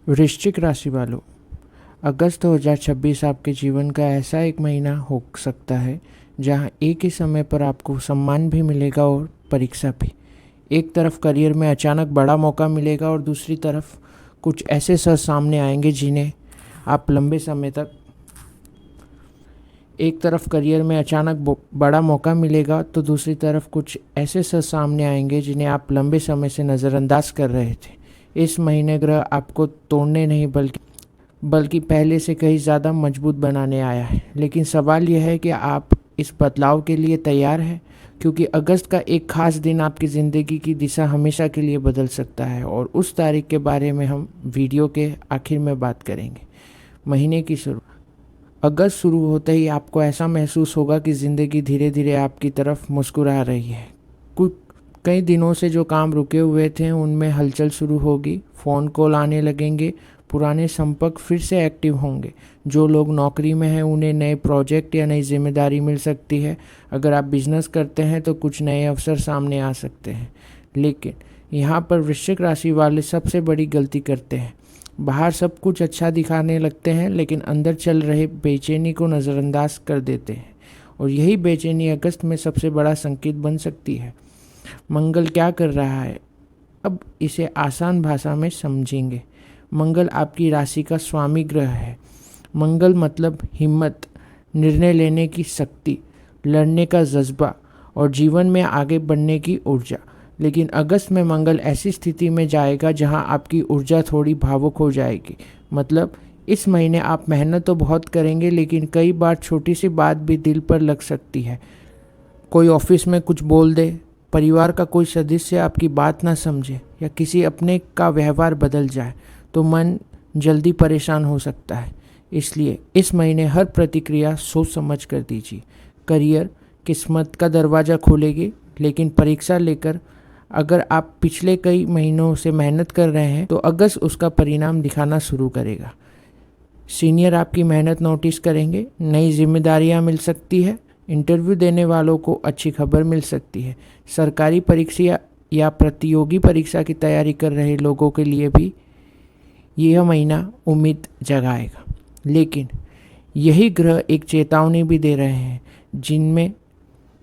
वृश्चिक राशि वालों, अगस्त 2026 आपके जीवन का ऐसा एक महीना हो सकता है जहां एक ही समय पर आपको सम्मान भी मिलेगा और परीक्षा भी। एक तरफ करियर में अचानक बड़ा मौका मिलेगा और दूसरी तरफ कुछ ऐसे सर सामने आएंगे जिन्हें आप लंबे समय तक एक तरफ करियर में अचानक बड़ा मौका मिलेगा तो दूसरी तरफ कुछ ऐसे सर सामने आएंगे जिन्हें आप लंबे समय से नज़रअंदाज कर रहे थे। इस महीने ग्रह आपको तोड़ने नहीं बल्कि पहले से कहीं ज़्यादा मजबूत बनाने आया है। लेकिन सवाल यह है कि आप इस बदलाव के लिए तैयार हैं, क्योंकि अगस्त का एक खास दिन आपकी ज़िंदगी की दिशा हमेशा के लिए बदल सकता है और उस तारीख के बारे में हम वीडियो के आखिर में बात करेंगे। महीने की शुरू अगस्त शुरू होते ही आपको ऐसा महसूस होगा कि ज़िंदगी धीरे धीरे आपकी तरफ मुस्कुरा रही है। कुछ कई दिनों से जो काम रुके हुए थे उनमें हलचल शुरू होगी, फ़ोन कॉल आने लगेंगे, पुराने संपर्क फिर से एक्टिव होंगे। जो लोग नौकरी में हैं उन्हें नए प्रोजेक्ट या नई जिम्मेदारी मिल सकती है। अगर आप बिजनेस करते हैं तो कुछ नए अवसर सामने आ सकते हैं। लेकिन यहाँ पर वृश्चिक राशि वाले सबसे बड़ी गलती करते हैं। बाहर सब कुछ अच्छा दिखाने लगते हैं लेकिन अंदर चल रहे बेचैनी को नज़रअंदाज कर देते हैं, और यही बेचैनी अगस्त में सबसे बड़ा संकेत बन सकती है। मंगल क्या कर रहा है, अब इसे आसान भाषा में समझेंगे। मंगल आपकी राशि का स्वामी ग्रह है। मंगल मतलब हिम्मत, निर्णय लेने की शक्ति, लड़ने का जज्बा और जीवन में आगे बढ़ने की ऊर्जा। लेकिन अगस्त में मंगल ऐसी स्थिति में जाएगा जहां आपकी ऊर्जा थोड़ी भावुक हो जाएगी। मतलब इस महीने आप मेहनत तो बहुत करेंगे लेकिन कई बार छोटी सी बात भी दिल पर लग सकती है। कोई ऑफिस में कुछ बोल दे, परिवार का कोई सदस्य आपकी बात ना समझे या किसी अपने का व्यवहार बदल जाए तो मन जल्दी परेशान हो सकता है। इसलिए इस महीने हर प्रतिक्रिया सोच समझ कर दीजिए। करियर किस्मत का दरवाज़ा खोलेगी, लेकिन परीक्षा लेकर अगर आप पिछले कई महीनों से मेहनत कर रहे हैं तो अगस्त उसका परिणाम दिखाना शुरू करेगा। सीनियर आपकी मेहनत नोटिस करेंगे, नई जिम्मेदारियां मिल सकती है, इंटरव्यू देने वालों को अच्छी खबर मिल सकती है। सरकारी परीक्षा या प्रतियोगी परीक्षा की तैयारी कर रहे लोगों के लिए भी यह महीना उम्मीद जगाएगा। लेकिन यही ग्रह एक चेतावनी भी दे रहे हैं, जिनमें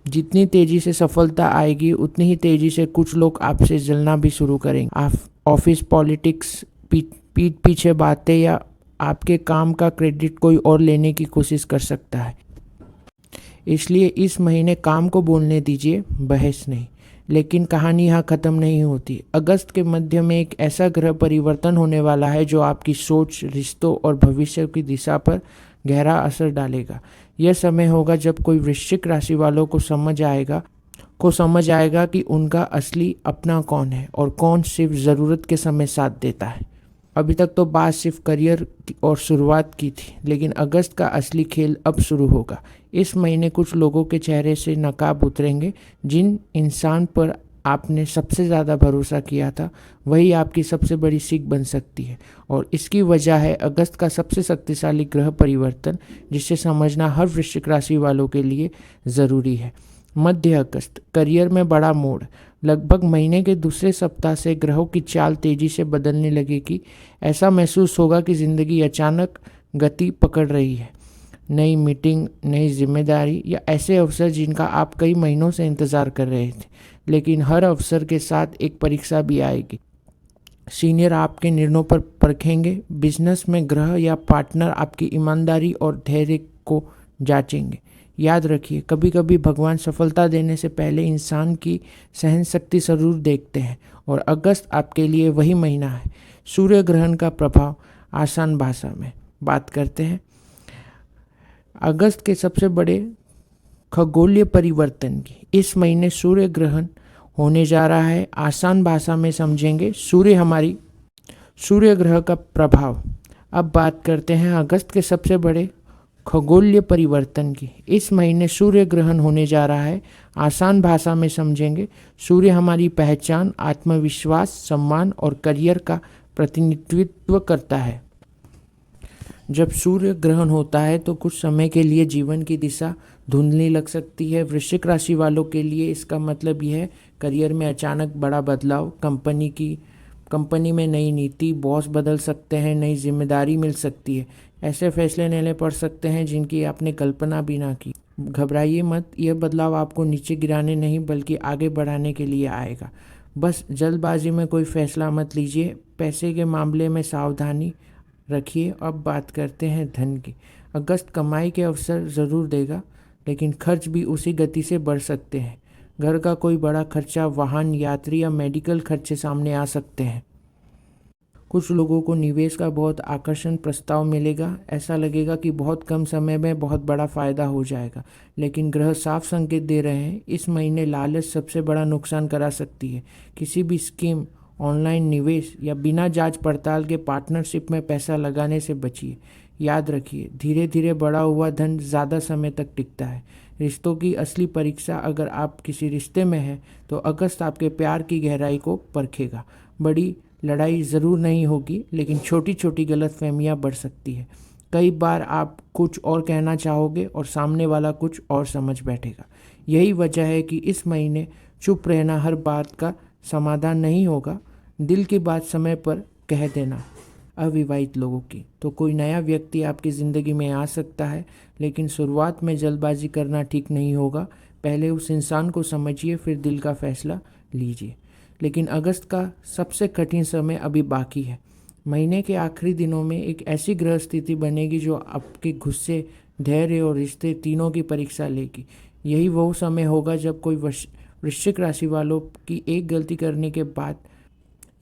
जितनी तेज़ी से सफलता आएगी उतनी ही तेज़ी से कुछ लोग आपसे जलना भी शुरू करेंगे। आप ऑफिस पॉलिटिक्स, पीठ पीछे बातें या आपके काम का क्रेडिट कोई और लेने की कोशिश कर सकता है। इसलिए इस महीने काम को बोलने दीजिए, बहस नहीं। लेकिन कहानी यहाँ ख़त्म नहीं होती। अगस्त के मध्य में एक ऐसा ग्रह परिवर्तन होने वाला है जो आपकी सोच, रिश्तों और भविष्य की दिशा पर गहरा असर डालेगा। यह समय होगा जब कोई वृश्चिक राशि वालों को समझ आएगा कि उनका असली अपना कौन है और कौन सिर्फ ज़रूरत के समय साथ देता है। अभी तक तो बात सिर्फ करियर और शुरुआत की थी, लेकिन अगस्त का असली खेल अब शुरू होगा। इस महीने कुछ लोगों के चेहरे से नकाब उतरेंगे। जिन इंसान पर आपने सबसे ज़्यादा भरोसा किया था वही आपकी सबसे बड़ी सीख बन सकती है, और इसकी वजह है अगस्त का सबसे शक्तिशाली ग्रह परिवर्तन, जिसे समझना हर वृश्चिक राशि वालों के लिए ज़रूरी है। मध्य अगस्त, करियर में बड़ा मोड़। लगभग महीने के दूसरे सप्ताह से ग्रहों की चाल तेजी से बदलने लगेगी। ऐसा महसूस होगा कि ज़िंदगी अचानक गति पकड़ रही है। नई मीटिंग, नई जिम्मेदारी या ऐसे अवसर जिनका आप कई महीनों से इंतज़ार कर रहे थे। लेकिन हर अवसर के साथ एक परीक्षा भी आएगी। सीनियर आपके निर्णयों पर परखेंगे। बिजनेस में ग्रह या पार्टनर आपकी ईमानदारी और धैर्य को जांचेंगे। याद रखिए, कभी कभी भगवान सफलता देने से पहले इंसान की सहन शक्ति जरूर देखते हैं, और अगस्त आपके लिए वही महीना है। सूर्य ग्रहण का प्रभाव आसान भाषा में बात करते हैं। अगस्त के सबसे बड़े खगोलीय परिवर्तन की इस महीने सूर्य ग्रहण होने जा रहा है। आसान भाषा में समझेंगे सूर्य ग्रह का प्रभाव। अब बात करते हैं अगस्त के सबसे बड़े खगोलीय परिवर्तन की। इस महीने सूर्य ग्रहण होने जा रहा है। आसान भाषा में समझेंगे, सूर्य हमारी पहचान, आत्मविश्वास, सम्मान और करियर का प्रतिनिधित्व करता है। जब सूर्य ग्रहण होता है तो कुछ समय के लिए जीवन की दिशा धुंधली लग सकती है। वृश्चिक राशि वालों के लिए इसका मतलब यह है करियर में अचानक बड़ा बदलाव, कंपनी में नई नीति, बॉस बदल सकते हैं, नई जिम्मेदारी मिल सकती है। ऐसे फैसले लेने पड़ सकते हैं जिनकी आपने कल्पना भी ना की। घबराइए मत, यह बदलाव आपको नीचे गिराने नहीं बल्कि आगे बढ़ाने के लिए आएगा। बस जल्दबाजी में कोई फैसला मत लीजिए। पैसे के मामले में सावधानी रखिए। अब बात करते हैं धन की। अगस्त कमाई के अवसर ज़रूर देगा, लेकिन खर्च भी उसी गति से बढ़ सकते हैं। घर का कोई बड़ा खर्चा, वाहन, यात्री या मेडिकल खर्चे सामने आ सकते हैं। कुछ लोगों को निवेश का बहुत आकर्षण प्रस्ताव मिलेगा। ऐसा लगेगा कि बहुत कम समय में बहुत बड़ा फायदा हो जाएगा, लेकिन ग्रह साफ संकेत दे रहे हैं इस महीने लालच सबसे बड़ा नुकसान करा सकती है। किसी भी स्कीम, ऑनलाइन निवेश या बिना जांच पड़ताल के पार्टनरशिप में पैसा लगाने से बचिए। याद रखिए, धीरे धीरे बड़ा हुआ धन ज़्यादा समय तक टिकता है। रिश्तों की असली परीक्षा, अगर आप किसी रिश्ते में हैं तो अगस्त आपके प्यार की गहराई को परखेगा। बड़ी लड़ाई ज़रूर नहीं होगी, लेकिन छोटी छोटी गलतफहमियां बढ़ सकती है। कई बार आप कुछ और कहना चाहोगे और सामने वाला कुछ और समझ बैठेगा। यही वजह है कि इस महीने चुप रहना हर बात का समाधान नहीं होगा। दिल की बात समय पर कह देना। अविवाहित लोगों की तो कोई नया व्यक्ति आपकी ज़िंदगी में आ सकता है, लेकिन शुरुआत में जल्दबाजी करना ठीक नहीं होगा। पहले उस इंसान को समझिए, फिर दिल का फैसला लीजिए। लेकिन अगस्त का सबसे कठिन समय अभी बाकी है। महीने के आखिरी दिनों में एक ऐसी ग्रह स्थिति बनेगी जो आपके गुस्से, धैर्य और रिश्ते तीनों की परीक्षा लेगी। यही वो समय होगा जब कोई वृश्चिक राशि वालों की एक गलती करने के बाद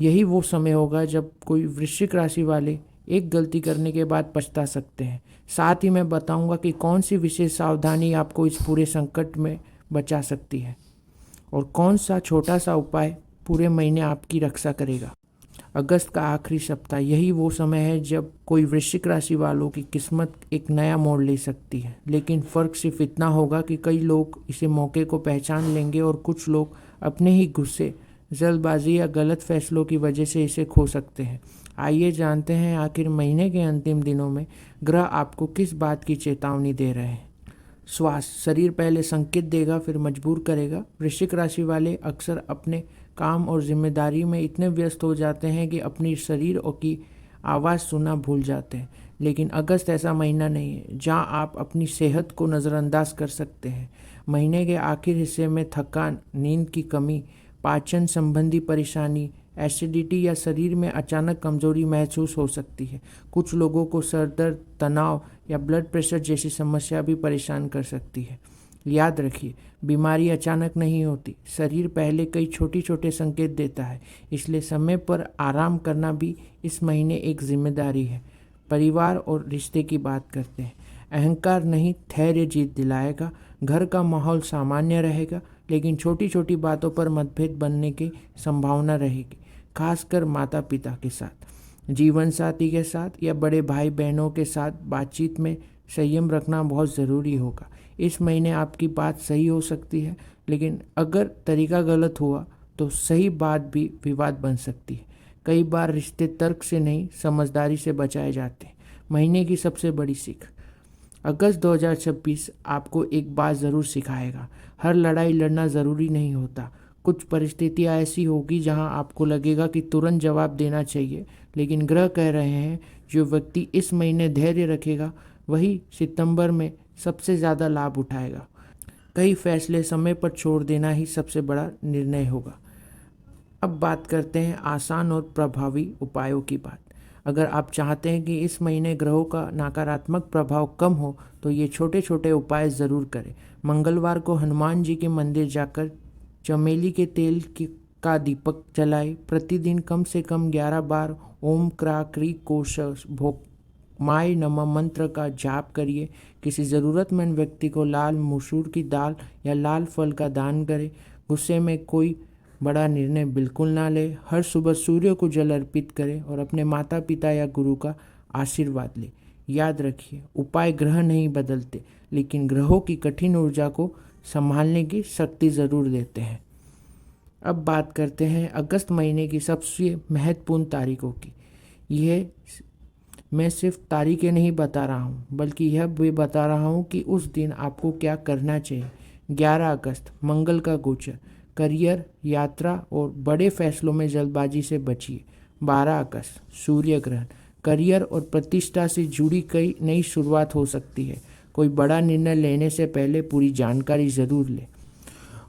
यही वो समय होगा जब कोई वृश्चिक राशि वाले एक गलती करने के बाद पछता सकते हैं। साथ ही मैं बताऊंगा कि कौन सी विशेष सावधानी आपको इस पूरे संकट में बचा सकती है और कौन सा छोटा सा उपाय पूरे महीने आपकी रक्षा करेगा। अगस्त का आखिरी सप्ताह यही वो समय है जब कोई वृश्चिक राशि वालों की किस्मत एक नया मोड़ ले सकती है। लेकिन फ़र्क सिर्फ इतना होगा कि कई लोग इसे मौके को पहचान लेंगे और कुछ लोग अपने ही गुस्से, जल्दबाजी या गलत फैसलों की वजह से इसे खो सकते हैं। आइए जानते हैं आखिर महीने के अंतिम दिनों में ग्रह आपको किस बात की चेतावनी दे रहे हैं। स्वास्थ्य, शरीर पहले संकेत देगा फिर मजबूर करेगा। वृश्चिक राशि वाले अक्सर अपने काम और जिम्मेदारी में इतने व्यस्त हो जाते हैं कि अपनी शरीर और की आवाज़ सुनना भूल जाते हैं। लेकिन अगस्त ऐसा महीना नहीं है जहां आप अपनी सेहत को नज़रअंदाज कर सकते हैं। महीने के आखिर हिस्से में थकान, नींद की कमी, पाचन संबंधी परेशानी, एसिडिटी या शरीर में अचानक कमजोरी महसूस हो सकती है। कुछ लोगों को सर दर्द, तनाव या ब्लड प्रेशर जैसी समस्या भी परेशान कर सकती है। याद रखिए, बीमारी अचानक नहीं होती। शरीर पहले कई छोटे छोटे संकेत देता है, इसलिए समय पर आराम करना भी इस महीने एक जिम्मेदारी है। परिवार और रिश्ते की बात करते हैं। अहंकार नहीं, धैर्य जीत दिलाएगा। घर का माहौल सामान्य रहेगा, लेकिन छोटी छोटी बातों पर मतभेद बनने की संभावना रहेगी, खासकर माता पिता के साथ, जीवन साथी के साथ या बड़े भाई बहनों के साथ। बातचीत में संयम रखना बहुत ज़रूरी होगा। इस महीने आपकी बात सही हो सकती है, लेकिन अगर तरीका गलत हुआ तो सही बात भी विवाद बन सकती है। कई बार रिश्ते तर्क से नहीं, समझदारी से बचाए जाते हैं। महीने की सबसे बड़ी सीख, अगस्त 2026 आपको एक बात ज़रूर सिखाएगा। हर लड़ाई लड़ना ज़रूरी नहीं होता। कुछ परिस्थितियाँ ऐसी होगी जहां आपको लगेगा कि तुरंत जवाब देना चाहिए, लेकिन ग्रह कह रहे हैं जो व्यक्ति इस महीने धैर्य रखेगा वही सितंबर में सबसे ज़्यादा लाभ उठाएगा। कई फैसले समय पर छोड़ देना ही सबसे बड़ा निर्णय होगा। अब बात करते हैं आसान और प्रभावी उपायों की बात। अगर आप चाहते हैं कि इस महीने ग्रहों का नकारात्मक प्रभाव कम हो तो ये छोटे छोटे उपाय ज़रूर करें। मंगलवार को हनुमान जी के मंदिर जाकर चमेली के तेल का दीपक जलाएं। प्रतिदिन कम से कम 11 बार ओम क्रा क्री कोश भोग माय नमः मंत्र का जाप करिए। किसी ज़रूरतमंद व्यक्ति को लाल मसूर की दाल या लाल फल का दान करें। गुस्से में कोई बड़ा निर्णय बिल्कुल ना ले। हर सुबह सूर्य को जल अर्पित करें और अपने माता पिता या गुरु का आशीर्वाद लें। याद रखिए, उपाय ग्रह नहीं बदलते, लेकिन ग्रहों की कठिन ऊर्जा को संभालने की शक्ति ज़रूर देते हैं। अब बात करते हैं अगस्त महीने की सबसे महत्वपूर्ण तारीखों की। यह मैं सिर्फ तारीखें नहीं बता रहा हूँ, बल्कि यह भी बता रहा हूँ कि उस दिन आपको क्या करना चाहिए। 11 अगस्त मंगल का गोचर। करियर, यात्रा और बड़े फैसलों में जल्दबाजी से बचिए। 12 अगस्त सूर्य ग्रहण, करियर और प्रतिष्ठा से जुड़ी कई नई शुरुआत हो सकती है। कोई बड़ा निर्णय लेने से पहले पूरी जानकारी ज़रूर लें।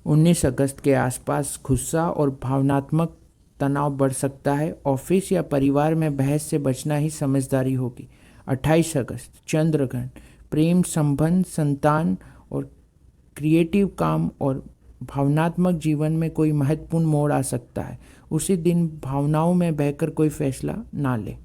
19 अगस्त के आसपास गुस्सा और भावनात्मक तनाव बढ़ सकता है। ऑफिस या परिवार में बहस से बचना ही समझदारी होगी। 28 अगस्त चंद्र ग्रहण, प्रेम संबंध, संतान और क्रिएटिव काम और भावनात्मक जीवन में कोई महत्वपूर्ण मोड़ आ सकता है। उसी दिन भावनाओं में बहकर कोई फैसला ना ले।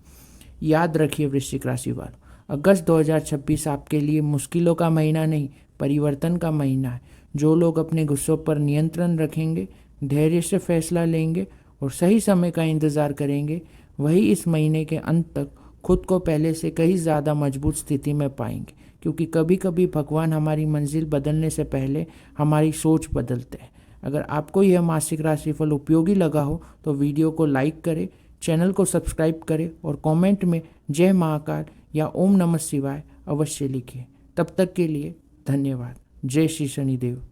याद रखिए वृश्चिक राशि वालों, अगस्त 2026 आपके लिए मुश्किलों का महीना नहीं, परिवर्तन का महीना है। जो लोग अपने गुस्सों पर नियंत्रण रखेंगे, धैर्य से फैसला लेंगे और सही समय का इंतज़ार करेंगे, वही इस महीने के अंत तक खुद को पहले से कहीं ज़्यादा मजबूत स्थिति में पाएंगे। क्योंकि कभी कभी भगवान हमारी मंजिल बदलने से पहले हमारी सोच बदलते हैं। अगर आपको यह मासिक राशिफल उपयोगी लगा हो तो वीडियो को लाइक करें, चैनल को सब्सक्राइब करें और कमेंट में जय महाकाल या ओम नमः शिवाय अवश्य लिखिए। तब तक के लिए धन्यवाद। जय श्री शनिदेव।